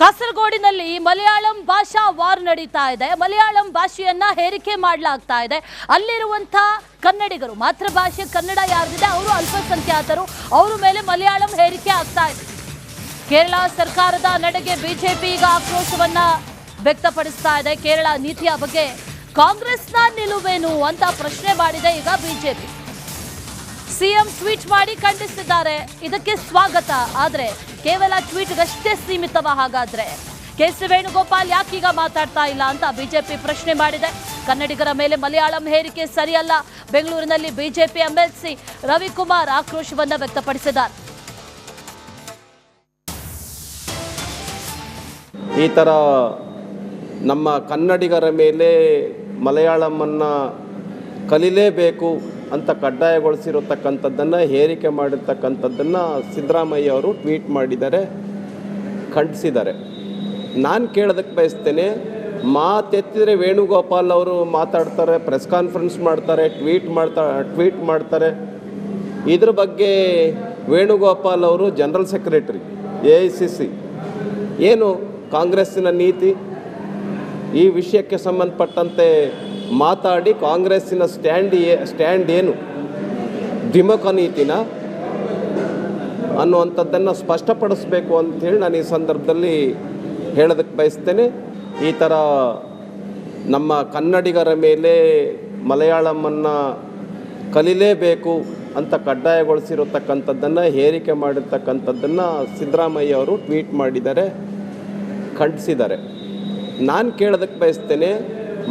ಕಾಸರಗೋಡಿನಲ್ಲಿ ಮಲಯಾಳಂ ಭಾಷಾ ವಾರ್ ನಡೀತಾ ಇದೆ. ಮಲಯಾಳಂ ಭಾಷೆಯನ್ನ ಹೇರಿಕೆ ಮಾಡಲಾಗ್ತಾ ಇದೆ. ಅಲ್ಲಿರುವಂತ ಕನ್ನಡಿಗರು, ಮಾತೃಭಾಷೆ ಕನ್ನಡ ಯಾರಿದೆ ಅವರು ಅಲ್ಪಸಂಖ್ಯಾತರು, ಅವರ ಮೇಲೆ ಮಲಯಾಳಂ ಹೇರಿಕೆ ಆಗ್ತಾ ಇದೆ. ಕೇರಳ ಸರ್ಕಾರದ ನಡೆಗೆ ಬಿಜೆಪಿ ಈಗ ಆಕ್ರೋಶವನ್ನ ವ್ಯಕ್ತಪಡಿಸ್ತಾ ಇದೆ. ಕೇರಳ ನೀತಿಯ ಬಗ್ಗೆ ಕಾಂಗ್ರೆಸ್ನ ನಿಲುವೇನು ಅಂತ ಪ್ರಶ್ನೆ ಮಾಡಿದೆ ಈಗ ಬಿಜೆಪಿ. ಸಿಎಂ ಟ್ವೀಟ್ ಮಾಡಿ ಖಂಡಿಸಿದ್ದಾರೆ. ಇದಕ್ಕೆ ಸ್ವಾಗತ. ಆದ್ರೆ ಕೇವಲ ಟ್ವೀಟ್ಗಷ್ಟೇ ಸೀಮಿತವ? ಹಾಗಾದ್ರೆ ಕೆ.ಸಿ. ವೇಣುಗೋಪಾಲ್ ಯಾಕೀಗ ಮಾತಾಡ್ತಾ ಇಲ್ಲ ಅಂತ ಬಿಜೆಪಿ ಪ್ರಶ್ನೆ ಮಾಡಿದೆ. ಕನ್ನಡಿಗರ ಮೇಲೆ ಮಲಯಾಳಂ ಹೇರಿಕೆ ಸರಿಯಲ್ಲ. ಬೆಂಗಳೂರಿನಲ್ಲಿ ಬಿಜೆಪಿ ಎಂಎಲ್ಸಿ ರವಿಕುಮಾರ್ ಆಕ್ರೋಶವನ್ನ ವ್ಯಕ್ತಪಡಿಸಿದ್ದಾರೆ. ಈ ಥರ ನಮ್ಮ ಕನ್ನಡಿಗರ ಮೇಲೆ ಮಲಯಾಳಮನ್ನು ಕಲಿಲೇಬೇಕು ಅಂತ ಕಡ್ಡಾಯಗೊಳಿಸಿರತಕ್ಕಂಥದ್ದನ್ನು, ಹೇರಿಕೆ ಮಾಡಿರ್ತಕ್ಕಂಥದ್ದನ್ನು ಸಿದ್ದರಾಮಯ್ಯ ಅವರು ಟ್ವೀಟ್ ಮಾಡಿದ್ದಾರೆ, ಖಂಡಿಸಿದ್ದಾರೆ. ನಾನು ಕೇಳೋದಕ್ಕೆ ಬಯಸ್ತೇನೆ, ಮಾತೆತ್ತಿದರೆ ವೇಣುಗೋಪಾಲ್ ಅವರು ಮಾತಾಡ್ತಾರೆ, ಪ್ರೆಸ್ ಕಾನ್ಫರೆನ್ಸ್ ಮಾಡ್ತಾರೆ, ಟ್ವೀಟ್ ಮಾಡ್ತಾರೆ. ಇದ್ರ ಬಗ್ಗೆ ವೇಣುಗೋಪಾಲ್ ಅವರು ಜನರಲ್ ಸೆಕ್ರೆಟರಿ AICC, ಏನು ಕಾಂಗ್ರೆಸ್ಸಿನ ನೀತಿ, ಈ ವಿಷಯಕ್ಕೆ ಸಂಬಂಧಪಟ್ಟಂತೆ ಮಾತಾಡಿ ಕಾಂಗ್ರೆಸ್ಸಿನ ಸ್ಟ್ಯಾಂಡ್ ಏನು, ದ್ವಿಮುಖ ನೀತಿನ ಅನ್ನುವಂಥದ್ದನ್ನು ಸ್ಪಷ್ಟಪಡಿಸಬೇಕು ಅಂಥೇಳಿ ನಾನು ಈ ಸಂದರ್ಭದಲ್ಲಿ ಹೇಳೋದಕ್ಕೆ ಬಯಸ್ತೇನೆ. ಈ ಥರ ನಮ್ಮ ಕನ್ನಡಿಗರ ಮೇಲೆ ಮಲಯಾಳಮನ್ನು ಕಲಿಲೇಬೇಕು ಅಂತ ಕಡ್ಡಾಯಗೊಳಿಸಿರತಕ್ಕಂಥದ್ದನ್ನು, ಹೇರಿಕೆ ಮಾಡಿರ್ತಕ್ಕಂಥದ್ದನ್ನು ಸಿದ್ದರಾಮಯ್ಯ ಅವರು ಟ್ವೀಟ್ ಮಾಡಿದ್ದಾರೆ, ಖಂಡಿಸಿದ್ದಾರೆ. ನಾನು ಕೇಳೋದಕ್ಕೆ ಬಯಸ್ತೇನೆ,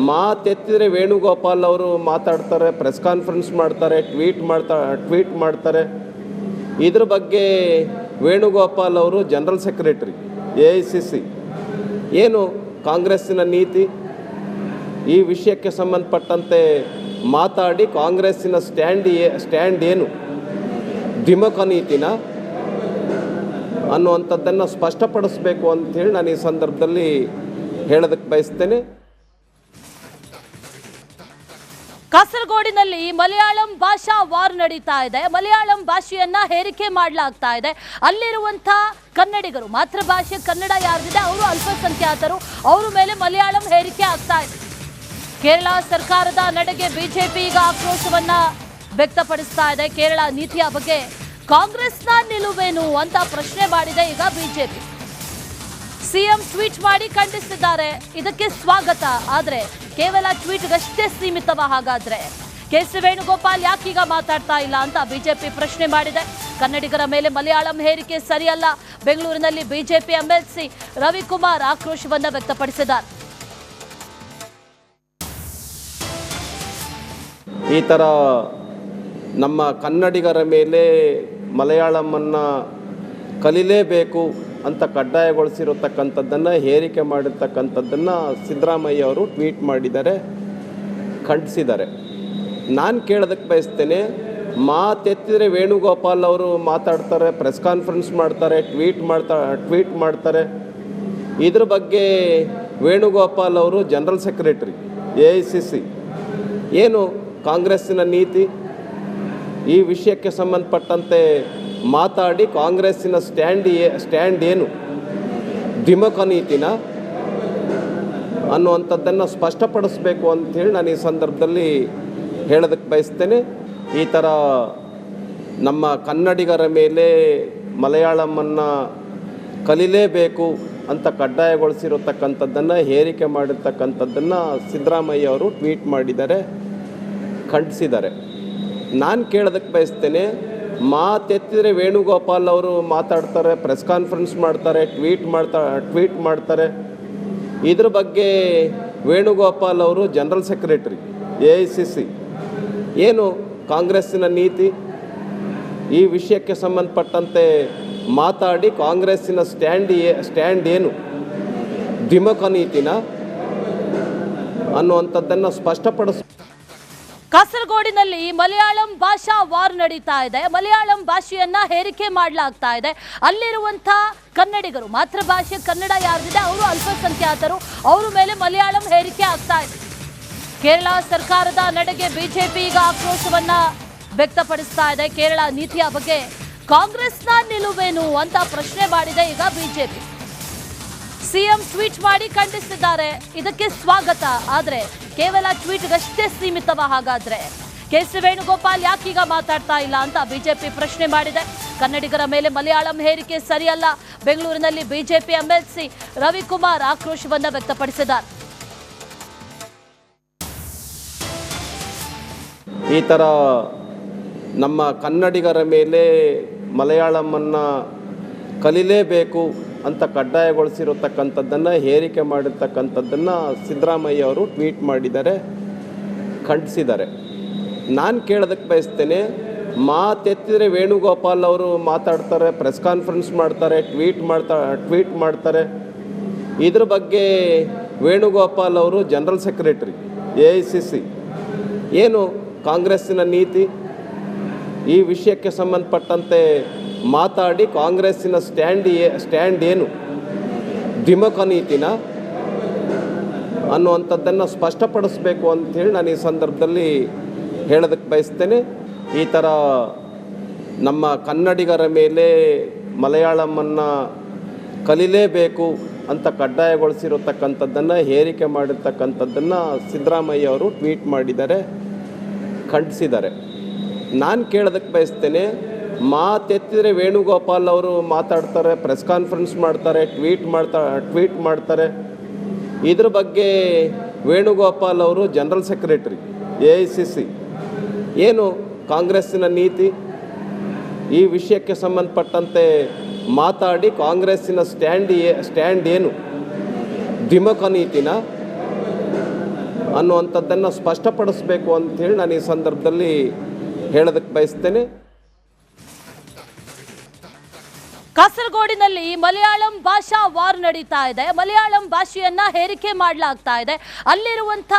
ಮಾತೆತ್ತಿದರೆ ವೇಣುಗೋಪಾಲ್ ಅವರು ಮಾತಾಡ್ತಾರೆ, ಪ್ರೆಸ್ ಕಾನ್ಫರೆನ್ಸ್ ಮಾಡ್ತಾರೆ, ಟ್ವೀಟ್ ಮಾಡ್ತಾರೆ. ಇದ್ರ ಬಗ್ಗೆ ವೇಣುಗೋಪಾಲ್ ಅವರು ಜನರಲ್ ಸೆಕ್ರೆಟರಿ AICC, ಏನು ಕಾಂಗ್ರೆಸ್ಸಿನ ನೀತಿ, ಈ ವಿಷಯಕ್ಕೆ ಸಂಬಂಧಪಟ್ಟಂತೆ ಮಾತಾಡಿ ಕಾಂಗ್ರೆಸ್ಸಿನ ಸ್ಟ್ಯಾಂಡ್ ಏನು, ದ್ವಿಮುಖ ನೀತಿನ ಅನ್ನುವಂಥದ್ದನ್ನು ಸ್ಪಷ್ಟಪಡಿಸಬೇಕು ಅಂಥೇಳಿ ನಾನು ಈ ಸಂದರ್ಭದಲ್ಲಿ ಹೇಳೋದಕ್ಕೆ ಬಯಸ್ತೇನೆ. ಕಾಸರಗೋಡಿನಲ್ಲಿ ಮಲಯಾಳಂ ಭಾಷಾ ವಾರ್ ನಡೀತಾ ಇದೆ. ಮಲಯಾಳಂ ಭಾಷೆಯನ್ನ ಹೇರಿಕೆ ಮಾಡಲಾಗ್ತಾ ಇದೆ. ಅಲ್ಲಿರುವಂತ ಕನ್ನಡಿಗರು, ಮಾತೃಭಾಷೆ ಕನ್ನಡ ಯಾರಿದೆ ಅವರು ಅಲ್ಪಸಂಖ್ಯಾತರು, ಅವರ ಮೇಲೆ ಮಲಯಾಳಂ ಹೇರಿಕೆ ಆಗ್ತಾ ಇದೆ. ಕೇರಳ ಸರ್ಕಾರದ ನಡೆಗೆ ಬಿಜೆಪಿ ಈಗ ಆಕ್ರೋಶವನ್ನ ವ್ಯಕ್ತಪಡಿಸ್ತಾ ಇದೆ. ಕೇರಳ ನೀತಿಯ ಬಗ್ಗೆ ಕಾಂಗ್ರೆಸ್ನ ನಿಲುವೇನು ಅಂತ ಪ್ರಶ್ನೆ ಮಾಡಿದೆ ಈಗ ಬಿಜೆಪಿ. ಸಿಎಂ ಟ್ವೀಟ್ ಮಾಡಿ ಖಂಡಿಸಿದ್ದಾರೆ. ಇದಕ್ಕೆ ಸ್ವಾಗತ. ಆದ್ರೆ ಕೇವಲ ಟ್ವೀಟ್ಗಷ್ಟೇ ಸೀಮಿತವ? ಹಾಗಾದ್ರೆ ಕೆ.ಸಿ. ವೇಣುಗೋಪಾಲ್ ಯಾಕೀಗ ಮಾತಾಡ್ತಾ ಇಲ್ಲ ಅಂತ ಬಿಜೆಪಿ ಪ್ರಶ್ನೆ ಮಾಡಿದೆ. ಕನ್ನಡಿಗರ ಮೇಲೆ ಮಲಯಾಳಂ ಹೇರಿಕೆ ಸರಿಯಲ್ಲ. ಬೆಂಗಳೂರಿನಲ್ಲಿ ಬಿಜೆಪಿ ಎಂಎಲ್ಸಿ ರವಿಕುಮಾರ್ ಆಕ್ರೋಶವನ್ನ ವ್ಯಕ್ತಪಡಿಸಿದ್ದಾರೆ. ಈ ಥರ ನಮ್ಮ ಕನ್ನಡಿಗರ ಮೇಲೆ ಮಲಯಾಳಮನ್ನು ಕಲಿಲೇಬೇಕು ಅಂತ ಕಡ್ಡಾಯಗೊಳಿಸಿರತಕ್ಕಂಥದ್ದನ್ನು, ಹೇರಿಕೆ ಮಾಡಿರ್ತಕ್ಕಂಥದ್ದನ್ನು ಸಿದ್ದರಾಮಯ್ಯ ಅವರು ಟ್ವೀಟ್ ಮಾಡಿದ್ದಾರೆ, ಖಂಡಿಸಿದ್ದಾರೆ. ನಾನು ಕೇಳೋದಕ್ಕೆ ಬಯಸ್ತೇನೆ, ಮಾತೆತ್ತಿದರೆ ವೇಣುಗೋಪಾಲ್ ಅವರು ಮಾತಾಡ್ತಾರೆ, ಪ್ರೆಸ್ ಕಾನ್ಫರೆನ್ಸ್ ಮಾಡ್ತಾರೆ, ಟ್ವೀಟ್ ಮಾಡ್ತಾರೆ. ಇದ್ರ ಬಗ್ಗೆ ವೇಣುಗೋಪಾಲ್ ಅವರು ಜನರಲ್ ಸೆಕ್ರೆಟರಿ AICC, ಏನು ಕಾಂಗ್ರೆಸ್ಸಿನ ನೀತಿ, ಈ ವಿಷಯಕ್ಕೆ ಸಂಬಂಧಪಟ್ಟಂತೆ ಮಾತಾಡಿ ಕಾಂಗ್ರೆಸ್ಸಿನ ಸ್ಟ್ಯಾಂಡ್ ಏನು, ದ್ವಿಮುಖ ನೀತಿನ ಅನ್ನುವಂಥದ್ದನ್ನು ಸ್ಪಷ್ಟಪಡಿಸಬೇಕು ಅಂಥೇಳಿ ನಾನು ಈ ಸಂದರ್ಭದಲ್ಲಿ ಹೇಳೋದಕ್ಕೆ ಬಯಸ್ತೇನೆ. ಈ ಥರ ನಮ್ಮ ಕನ್ನಡಿಗರ ಮೇಲೆ ಮಲಯಾಳಮನ್ನು ಕಲಿಲೇಬೇಕು ಅಂತ ಕಡ್ಡಾಯಗೊಳಿಸಿರತಕ್ಕಂಥದ್ದನ್ನು, ಹೇರಿಕೆ ಮಾಡಿರ್ತಕ್ಕಂಥದ್ದನ್ನು ಸಿದ್ದರಾಮಯ್ಯ ಅವರು ಟ್ವೀಟ್ ಮಾಡಿದ್ದಾರೆ, ಖಂಡಿಸಿದ್ದಾರೆ. ನಾನು ಕೇಳೋದಕ್ಕೆ ಬಯಸ್ತೇನೆ, ಮಾತೆತ್ತಿದರೆ ವೇಣುಗೋಪಾಲ್ ಅವರು ಮಾತಾಡ್ತಾರೆ, ಪ್ರೆಸ್ ಕಾನ್ಫರೆನ್ಸ್ ಮಾಡ್ತಾರೆ, ಟ್ವೀಟ್ ಮಾಡ್ತಾರೆ. ಇದ್ರ ಬಗ್ಗೆ ವೇಣುಗೋಪಾಲ್ ಅವರು ಜನರಲ್ ಸೆಕ್ರೆಟರಿ AICC, ಏನು ಕಾಂಗ್ರೆಸ್ಸಿನ ನೀತಿ, ಈ ವಿಷಯಕ್ಕೆ ಸಂಬಂಧಪಟ್ಟಂತೆ ಮಾತಾಡಿ ಕಾಂಗ್ರೆಸ್ಸಿನ ಸ್ಟ್ಯಾಂಡ್ ಏನು, ದ್ವಿಮುಖ ನೀತಿನ ಅನ್ನುವಂಥದ್ದನ್ನು ಸ್ಪಷ್ಟಪಡಿಸ. ಕಾಸರಗೋಡಿನಲ್ಲಿ ಮಲಯಾಳಂ ಭಾಷಾ ವಾರ್ ನಡೀತಾ ಇದೆ. ಮಲಯಾಳಂ ಭಾಷೆಯನ್ನ ಹೇರಿಕೆ ಮಾಡಲಾಗ್ತಾ ಇದೆ. ಅಲ್ಲಿರುವಂತ ಕನ್ನಡಿಗರು, ಮಾತೃಭಾಷೆ ಕನ್ನಡ ಯಾರಿದೆ ಅವರು ಅಲ್ಪಸಂಖ್ಯಾತರು, ಅವರ ಮೇಲೆ ಮಲಯಾಳಂ ಹೇರಿಕೆ ಆಗ್ತಾ ಇದೆ. ಕೇರಳ ಸರ್ಕಾರದ ನಡೆಗೆ ಬಿಜೆಪಿ ಈಗ ಆಕ್ರೋಶವನ್ನ ವ್ಯಕ್ತಪಡಿಸ್ತಾ ಇದೆ. ಕೇರಳ ನೀತಿಯ ಬಗ್ಗೆ ಕಾಂಗ್ರೆಸ್ನ ನಿಲುವೇನು ಅಂತ ಪ್ರಶ್ನೆ ಮಾಡಿದೆ ಈಗ ಬಿಜೆಪಿ. ಸಿಎಂ ಟ್ವೀಟ್ ಮಾಡಿ ಖಂಡಿಸಿದ್ದಾರೆ. ಇದಕ್ಕೆ ಸ್ವಾಗತ. ಆದರೆ ಕೇವಲ ಟ್ವೀಟ್ಗಷ್ಟೇ ಸೀಮಿತವ ಹಾಗಾದ್ರೆ? ಕೆಸಿ ವೇಣುಗೋಪಾಲ್ ಯಾಕೀಗ ಮಾತಾಡ್ತಾ ಇಲ್ಲ ಅಂತ ಬಿಜೆಪಿ ಪ್ರಶ್ನೆ ಮಾಡಿದೆ. ಕನ್ನಡಿಗರ ಮೇಲೆ ಮಲಯಾಳಂ ಹೇರಿಕೆ ಸರಿಯಲ್ಲ. ಬೆಂಗಳೂರಿನಲ್ಲಿ ಬಿಜೆಪಿ ಎಂಎಲ್ಸಿ ರವಿಕುಮಾರ್ ಆಕ್ರೋಶವನ್ನ ವ್ಯಕ್ತಪಡಿಸಿದ್ದಾರೆ. ಈ ಥರ ನಮ್ಮ ಕನ್ನಡಿಗರ ಮೇಲೆ ಮಲಯಾಳಮನ್ನು ಕಲಿಲೇಬೇಕು ಅಂತ ಕಡ್ಡಾಯಗೊಳಿಸಿರತಕ್ಕಂಥದ್ದನ್ನು ಹೇರಿಕೆ ಮಾಡಿರ್ತಕ್ಕಂಥದ್ದನ್ನು ಸಿದ್ದರಾಮಯ್ಯ ಅವರು ಟ್ವೀಟ್ ಮಾಡಿದ್ದಾರೆ, ಖಂಡಿಸಿದ್ದಾರೆ. ನಾನು ಕೇಳೋದಕ್ಕೆ ಬಯಸ್ತೇನೆ, ಮಾತೆತ್ತಿದ್ರೆ ವೇಣುಗೋಪಾಲ್ ಅವರು ಮಾತಾಡ್ತಾರೆ, ಪ್ರೆಸ್ ಕಾನ್ಫರೆನ್ಸ್ ಮಾಡ್ತಾರೆ, ಟ್ವೀಟ್ ಮಾಡ್ತಾರೆ. ಇದ್ರ ಬಗ್ಗೆ ವೇಣುಗೋಪಾಲ್ ಅವರು ಜನರಲ್ ಸೆಕ್ರೆಟರಿ AICC. ಏನು ಕಾಂಗ್ರೆಸ್ಸಿನ ನೀತಿ, ಈ ವಿಷಯಕ್ಕೆ ಸಂಬಂಧಪಟ್ಟಂತೆ ಮಾತಾಡಿ ಕಾಂಗ್ರೆಸ್ಸಿನ ಸ್ಟ್ಯಾಂಡ್ ಏನು, ದ್ವಿಮುಖ ನೀತಿನ ಅನ್ನುವಂಥದ್ದನ್ನು ಸ್ಪಷ್ಟಪಡಿಸಬೇಕು ಅಂಥೇಳಿ ನಾನು ಈ ಸಂದರ್ಭದಲ್ಲಿ ಹೇಳೋದಕ್ಕೆ ಬಯಸ್ತೇನೆ. ಈ ಥರ ನಮ್ಮ ಕನ್ನಡಿಗರ ಮೇಲೆ ಮಲಯಾಳಮನ್ನು ಕಲಿಲೇಬೇಕು ಅಂತ ಕಡ್ಡಾಯಗೊಳಿಸಿರತಕ್ಕಂಥದ್ದನ್ನು ಹೇರಿಕೆ ಮಾಡಿರ್ತಕ್ಕಂಥದ್ದನ್ನು ಸಿದ್ದರಾಮಯ್ಯ ಅವರು ಟ್ವೀಟ್ ಮಾಡಿದ್ದಾರೆ, ಖಂಡಿಸಿದ್ದಾರೆ. ನಾನು ಕೇಳೋದಕ್ಕೆ ಬಯಸ್ತೇನೆ, ಮಾತೆತ್ತಿದ್ರೆ ವೇಣುಗೋಪಾಲ್ ಅವರು ಮಾತಾಡ್ತಾರೆ, ಪ್ರೆಸ್ ಕಾನ್ಫರೆನ್ಸ್ ಮಾಡ್ತಾರೆ, ಟ್ವೀಟ್ ಮಾಡ್ತಾರೆ. ಇದ್ರ ಬಗ್ಗೆ ವೇಣುಗೋಪಾಲ್ ಅವರು ಜನರಲ್ ಸೆಕ್ರೆಟರಿ AICC. ಏನು ಕಾಂಗ್ರೆಸ್ಸಿನ ನೀತಿ, ಈ ವಿಷಯಕ್ಕೆ ಸಂಬಂಧಪಟ್ಟಂತೆ ಮಾತಾಡಿ ಕಾಂಗ್ರೆಸ್ಸಿನ ಸ್ಟ್ಯಾಂಡ್ ಏನು, ದ್ವಿಮುಖ ನೀತಿನ ಅನ್ನುವಂಥದ್ದನ್ನು ಸ್ಪಷ್ಟಪಡಿಸಬೇಕು ಅಂಥೇಳಿ ನಾನು ಈ ಸಂದರ್ಭದಲ್ಲಿ ಹೇಳೋದಕ್ಕೆ ಬಯಸ್ತೇನೆ. ಕಾಸರಗೋಡಿನಲ್ಲಿ ಮಲಯಾಳಂ ಭಾಷಾ ವಾರ್ ನಡೀತಾ ಇದೆ. ಮಲಯಾಳಂ ಭಾಷೆಯನ್ನ ಹೇರಿಕೆ ಮಾಡಲಾಗ್ತಾ ಇದೆ. ಅಲ್ಲಿರುವಂತ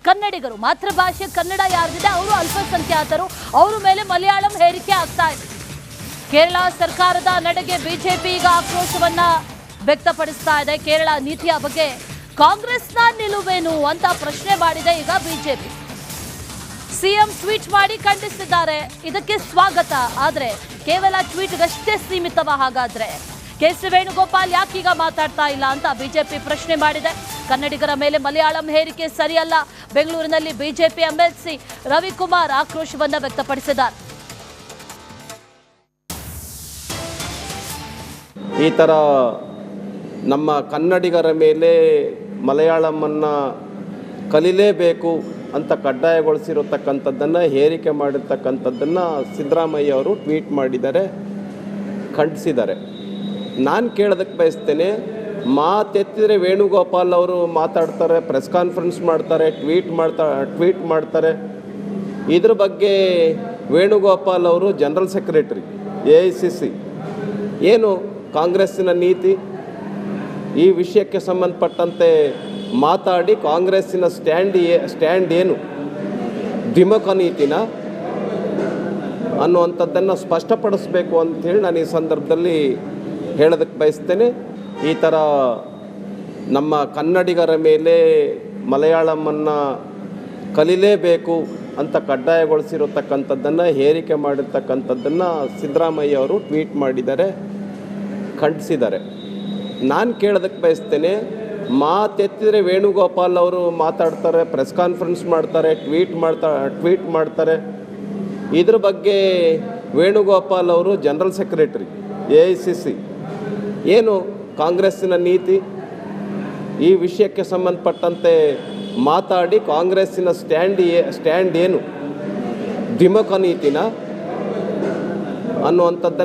ಕನ್ನಡಿಗರು, ಮಾತೃಭಾಷೆ ಕನ್ನಡ ಯಾರ್ದಿದೆ ಅವರು ಅಲ್ಪಸಂಖ್ಯಾತರು, ಅವರ ಮೇಲೆ ಮಲಯಾಳಂ ಹೇರಿಕೆ ಆಗ್ತಾ ಇದೆ. ಕೇರಳ ಸರ್ಕಾರದ ನಡೆಗೆ ಬಿಜೆಪಿ ಈಗ ಆಕ್ರೋಶವನ್ನ ವ್ಯಕ್ತಪಡಿಸ್ತಾ ಇದೆ. ಕೇರಳ ನೀತಿಯ ಬಗ್ಗೆ ಕಾಂಗ್ರೆಸ್ನ ನಿಲುವೇನು ಅಂತ ಪ್ರಶ್ನೆ ಮಾಡಿದೆ ಈಗ ಬಿಜೆಪಿ. ಸಿಎಂ ಟ್ವೀಟ್ ಮಾಡಿ ಖಂಡಿಸಿದ್ದಾರೆ. ಇದಕ್ಕೆ ಸ್ವಾಗತ. ಆದರೆ ಕೇವಲ ಟ್ವೀಟ್ಗಷ್ಟೇ ಸೀಮಿತವ ಹಾಗಾದ್ರೆ? ಕೆಸಿ ವೇಣುಗೋಪಾಲ್ ಯಾಕೀಗ ಮಾತಾಡ್ತಾ ಇಲ್ಲ ಅಂತ ಬಿಜೆಪಿ ಪ್ರಶ್ನೆ ಮಾಡಿದೆ. ಕನ್ನಡಿಗರ ಮೇಲೆ ಮಲಯಾಳಂ ಹೇರಿಕೆ ಸರಿಯಲ್ಲ. ಬೆಂಗಳೂರಿನಲ್ಲಿ ಬಿಜೆಪಿ ಎಂಎಲ್ಸಿ ರವಿಕುಮಾರ್ ಆಕ್ರೋಶವನ್ನ ವ್ಯಕ್ತಪಡಿಸಿದ್ದಾರೆ. ಈ ಥರ ನಮ್ಮ ಕನ್ನಡಿಗರ ಮೇಲೆ ಮಲಯಾಳಮನ್ನು ಕಲಿಲೇಬೇಕು ಅಂತ ಕಡ್ಡಾಯಗೊಳಿಸಿರತಕ್ಕಂಥದ್ದನ್ನು ಹೇರಿಕೆ ಮಾಡಿರ್ತಕ್ಕಂಥದ್ದನ್ನು ಸಿದ್ದರಾಮಯ್ಯ ಅವರು ಟ್ವೀಟ್ ಮಾಡಿದ್ದಾರೆ, ಖಂಡಿಸಿದ್ದಾರೆ. ನಾನು ಕೇಳೋದಕ್ಕೆ ಬಯಸ್ತೇನೆ, ಮಾತೆತ್ತಿದ್ರೆ ವೇಣುಗೋಪಾಲ್ ಅವರು ಮಾತಾಡ್ತಾರೆ, ಪ್ರೆಸ್ ಕಾನ್ಫರೆನ್ಸ್ ಮಾಡ್ತಾರೆ, ಟ್ವೀಟ್ ಮಾಡ್ತಾರೆ. ಇದ್ರ ಬಗ್ಗೆ ವೇಣುಗೋಪಾಲ್ ಅವರು ಜನರಲ್ ಸೆಕ್ರೆಟರಿ AICC. ಏನು ಕಾಂಗ್ರೆಸ್ಸಿನ ನೀತಿ, ಈ ವಿಷಯಕ್ಕೆ ಸಂಬಂಧಪಟ್ಟಂತೆ ಮಾತಾಡಿ ಕಾಂಗ್ರೆಸ್ಸಿನ ಸ್ಟ್ಯಾಂಡ್ ಏನು, ದ್ವಿಮುಖ ನೀತಿನ ಅನ್ನುವಂಥದ್ದನ್ನು ಸ್ಪಷ್ಟಪಡಿಸಬೇಕು ಅಂಥೇಳಿ ನಾನು ಈ ಸಂದರ್ಭದಲ್ಲಿ ಹೇಳೋದಕ್ಕೆ ಬಯಸ್ತೇನೆ. ಈ ಥರ ನಮ್ಮ ಕನ್ನಡಿಗರ ಮೇಲೆ ಮಲಯಾಳಮನ್ನು ಕಲಿಲೇಬೇಕು ಅಂತ ಕಡ್ಡಾಯಗೊಳಿಸಿರತಕ್ಕಂಥದ್ದನ್ನು ಹೇರಿಕೆ ಮಾಡಿರ್ತಕ್ಕಂಥದ್ದನ್ನು ಸಿದ್ದರಾಮಯ್ಯ ಅವರು ಟ್ವೀಟ್ ಮಾಡಿದ್ದಾರೆ, ಖಂಡಿಸಿದ್ದಾರೆ. ನಾನು ಕೇಳೋದಕ್ಕೆ ಬಯಸ್ತೇನೆ, ಮಾತೆತ್ತಿದ್ರೆ ವೇಣುಗೋಪಾಲ್ ಅವರು ಮಾತಾಡ್ತಾರೆ, ಪ್ರೆಸ್ ಕಾನ್ಫರೆನ್ಸ್ ಮಾಡ್ತಾರೆ, ಟ್ವೀಟ್ ಮಾಡ್ತಾರೆ. ಇದ್ರ ಬಗ್ಗೆ ವೇಣುಗೋಪಾಲ್ ಅವರು ಜನರಲ್ ಸೆಕ್ರೆಟರಿ AICC. ಏನು ಕಾಂಗ್ರೆಸ್ಸಿನ ನೀತಿ, ಈ ವಿಷಯಕ್ಕೆ ಸಂಬಂಧಪಟ್ಟಂತೆ ಮಾತಾಡಿ ಕಾಂಗ್ರೆಸ್ಸಿನ ಸ್ಟ್ಯಾಂಡ್ ಏನು, ದ್ವಿಮುಖ ನೀತಿನ ಅನ್ನುವಂಥದ್ದನ್ನು